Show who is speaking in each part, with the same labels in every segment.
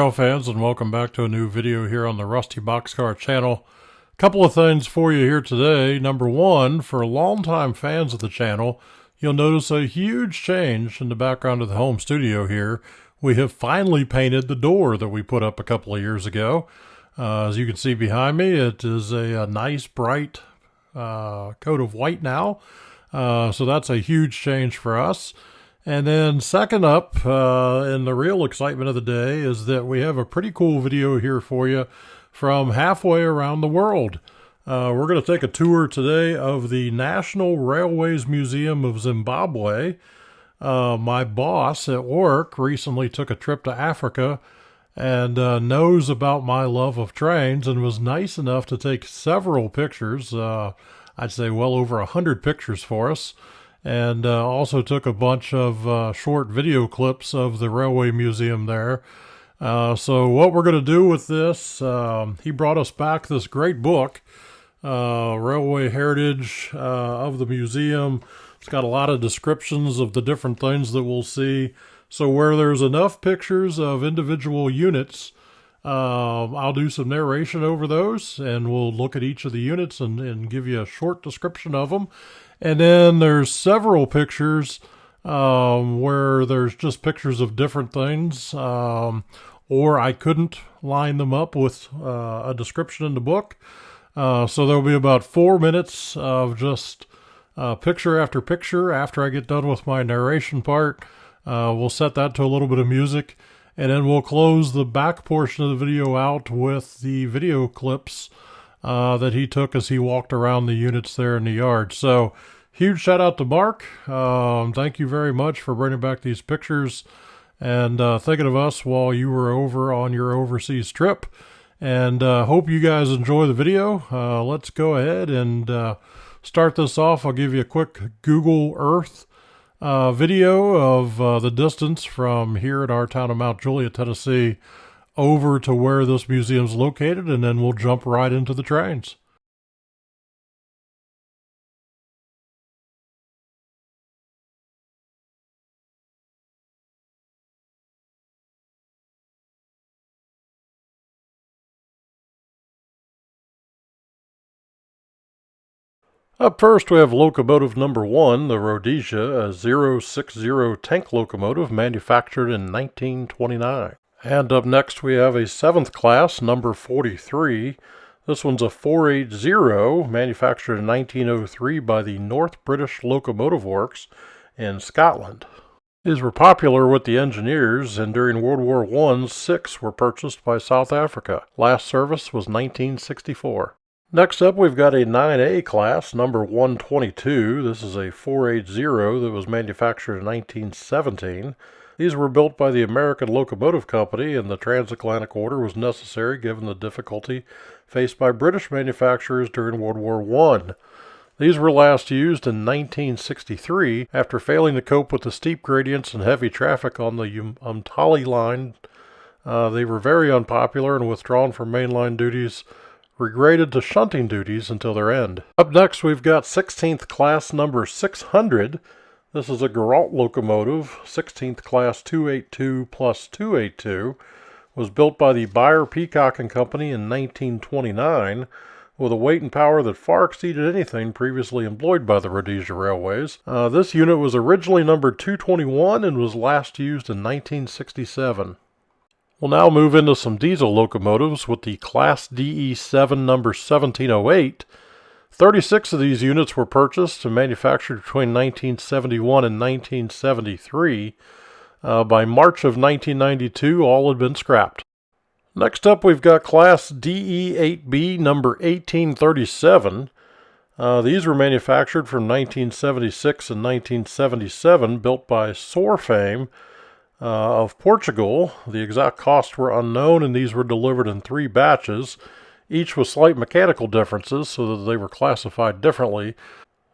Speaker 1: rail fans, and welcome back to a new video here on the Rusty Boxcar channel. A couple of things for you here today. Number one, for longtime fans of the channel, you'll notice a huge change in the background of the home studio here. We have finally painted the door that we put up a couple of years ago. As you can see behind me, it is a nice bright coat of white now. So that's a huge change for us. And then second up, and the real excitement of the day, is that we have a pretty cool video here for you from halfway around the world. We're going to take a tour today of the National Railways Museum of Zimbabwe. My boss at work recently took a trip to Africa and knows about my love of trains and was nice enough to take several pictures, I'd say well over 100 pictures for us. And also took a bunch of short video clips of the Railway Museum there. So what we're going to do with this, he brought us back this great book, Railway Heritage of the Museum. It's got a lot of descriptions of the different things that we'll see. So where there's enough pictures of individual units, I'll do some narration over those, and we'll look at each of the units and give you a short description of them. And then there's several pictures where there's just pictures of different things, or I couldn't line them up with a description in the book. So there'll be about 4 minutes of just picture after picture after I get done with my narration part. We'll set that to a little bit of music, and then we'll close the back portion of the video out with the video clips that he took as he walked around the units there in the yard. So huge shout out to Mark. Thank you very much for bringing back these pictures and thinking of us while you were over on your overseas trip. And hope you guys enjoy the video. Let's go ahead and start this off. I'll give you a quick Google Earth video of the distance from here at our town of Mount Juliet, Tennessee, over to where this museum's located, and then we'll jump right into the trains. Up first, we have locomotive number 1, the Rhodesia, a 060 tank locomotive manufactured in 1929. And up next, we have a 7th class, number 43. This one's a 480, manufactured in 1903 by the North British Locomotive Works in Scotland. These were popular with the engineers, and during World War I, 6 were purchased by South Africa. Last service was 1964. Next up, we've got a 9A class, number 122. This is a 480 that was manufactured in 1917. These were built by the American Locomotive Company, and the transatlantic order was necessary given the difficulty faced by British manufacturers during World War I. These were last used in 1963 after failing to cope with the steep gradients and heavy traffic on the Umtali line. They were very unpopular and withdrawn from mainline duties, regraded to shunting duties until their end. Up next, we've got 16th class number 600. This is a Gerault locomotive, 16th class 282 plus 282. Was built by the Beyer Peacock and Company in 1929 with a weight and power that far exceeded anything previously employed by the Rhodesia Railways. This unit was originally numbered 221 and was last used in 1967. We'll now move into some diesel locomotives with the Class DE7 number 1708. 36 of these units were purchased and manufactured between 1971 and 1973. By March of 1992, all had been scrapped. Next up, we've got Class DE8B number 1837. These were manufactured from 1976 and 1977, built by Sorfame of Portugal. The exact costs were unknown, and these were delivered in 3 batches, each with slight mechanical differences so that they were classified differently.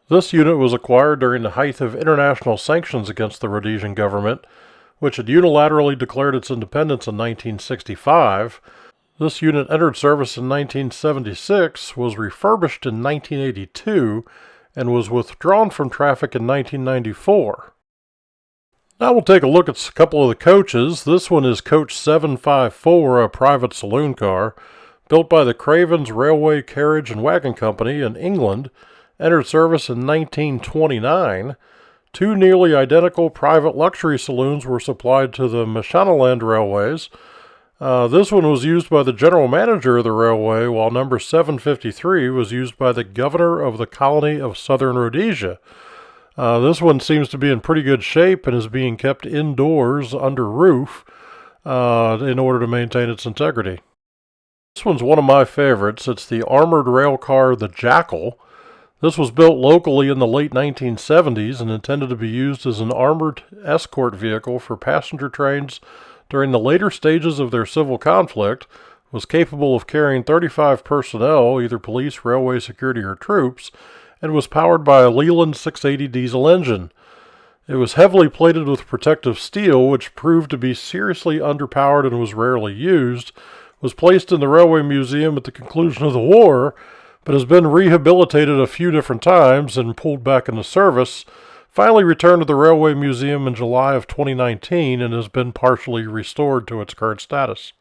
Speaker 1: This unit was acquired during the height of international sanctions against the Rhodesian government, which had unilaterally declared its independence in 1965. This unit entered service in 1976, was refurbished in 1982, and was withdrawn from traffic in 1994. Now we'll take a look at a couple of the coaches. This one is Coach 754, a private saloon car, built by the Cravens Railway Carriage and Wagon Company in England, entered service in 1929. Two nearly identical private luxury saloons were supplied to the Mashonaland Railways. This one was used by the general manager of the railway, while number 753 was used by the governor of the colony of Southern Rhodesia. This one seems to be in pretty good shape and is being kept indoors under roof in order to maintain its integrity. This one's one of my favorites. It's the armored rail car, the Jackal. This was built locally in the late 1970s and intended to be used as an armored escort vehicle for passenger trains during the later stages of their civil conflict, was capable of carrying 35 personnel, either police, railway security, or troops, and was powered by a Leland 680 diesel engine. It was heavily plated with protective steel, which proved to be seriously underpowered and was rarely used, was placed in the Railway Museum at the conclusion of the war, but has been rehabilitated a few different times and pulled back into service, finally returned to the Railway Museum in July of 2019 and has been partially restored to its current status.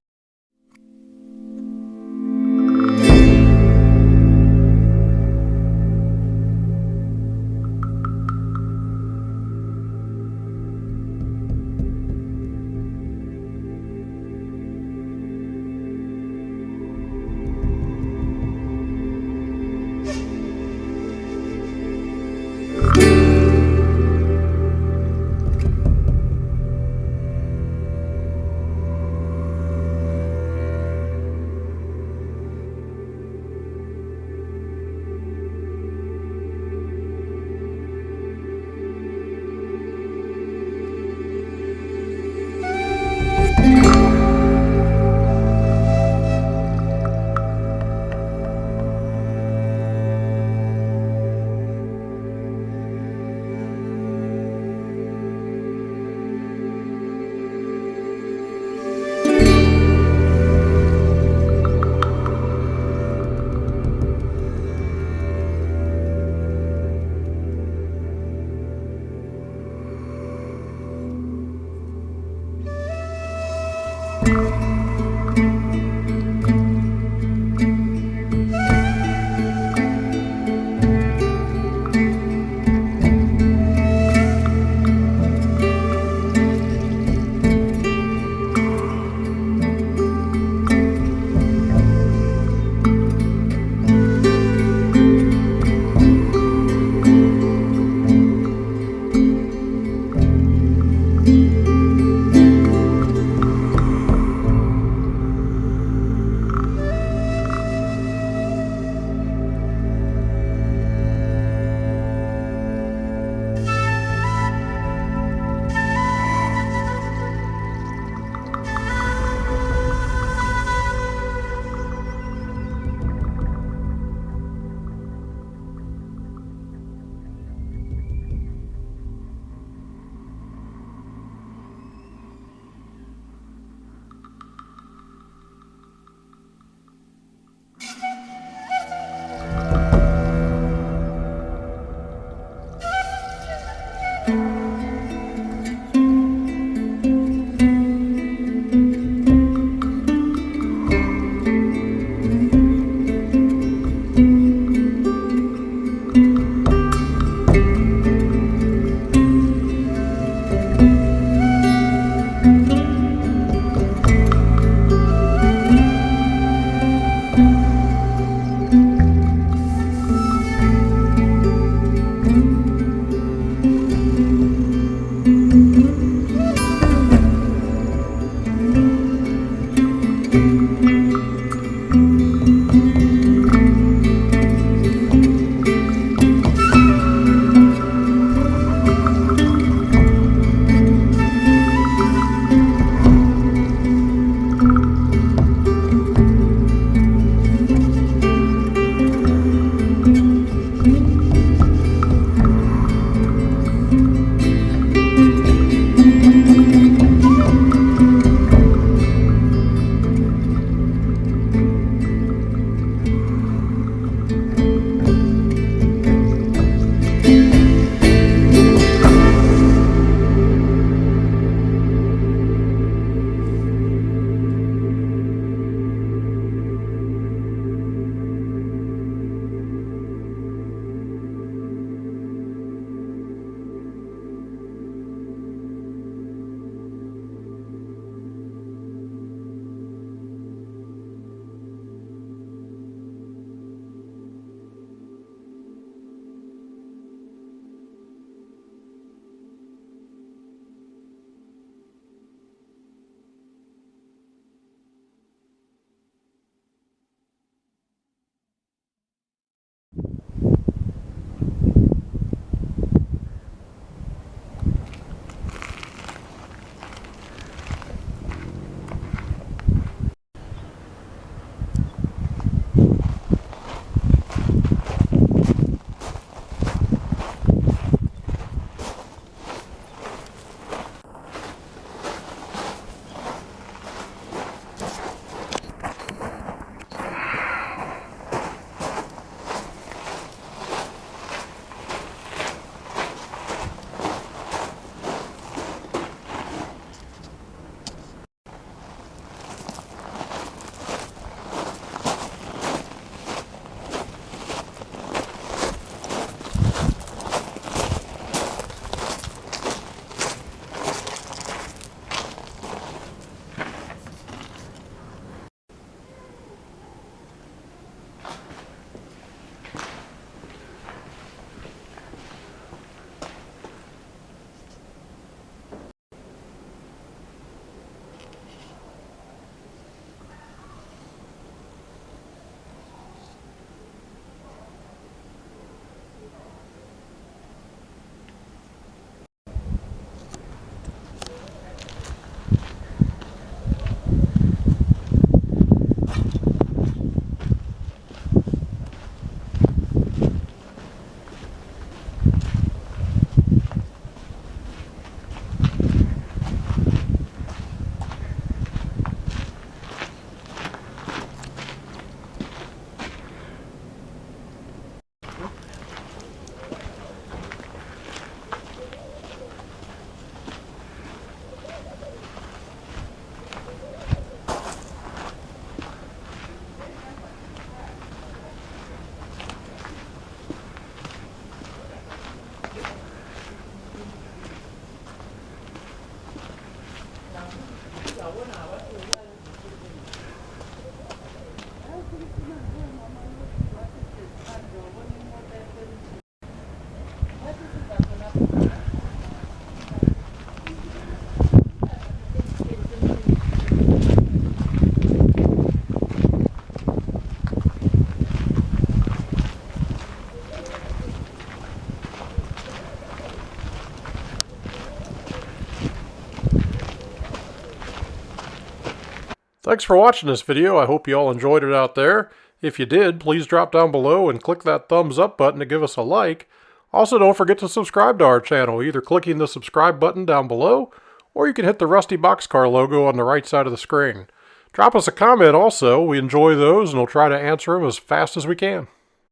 Speaker 1: Thanks for watching this video. I hope you all enjoyed it out there. If you did, please drop down below and click that thumbs up button to give us a like. Also, don't forget to subscribe to our channel, either clicking the subscribe button down below, or you can hit the Rusty Boxcar logo on the right side of the screen. Drop us a comment also. We enjoy those and we'll try to answer them as fast as we can.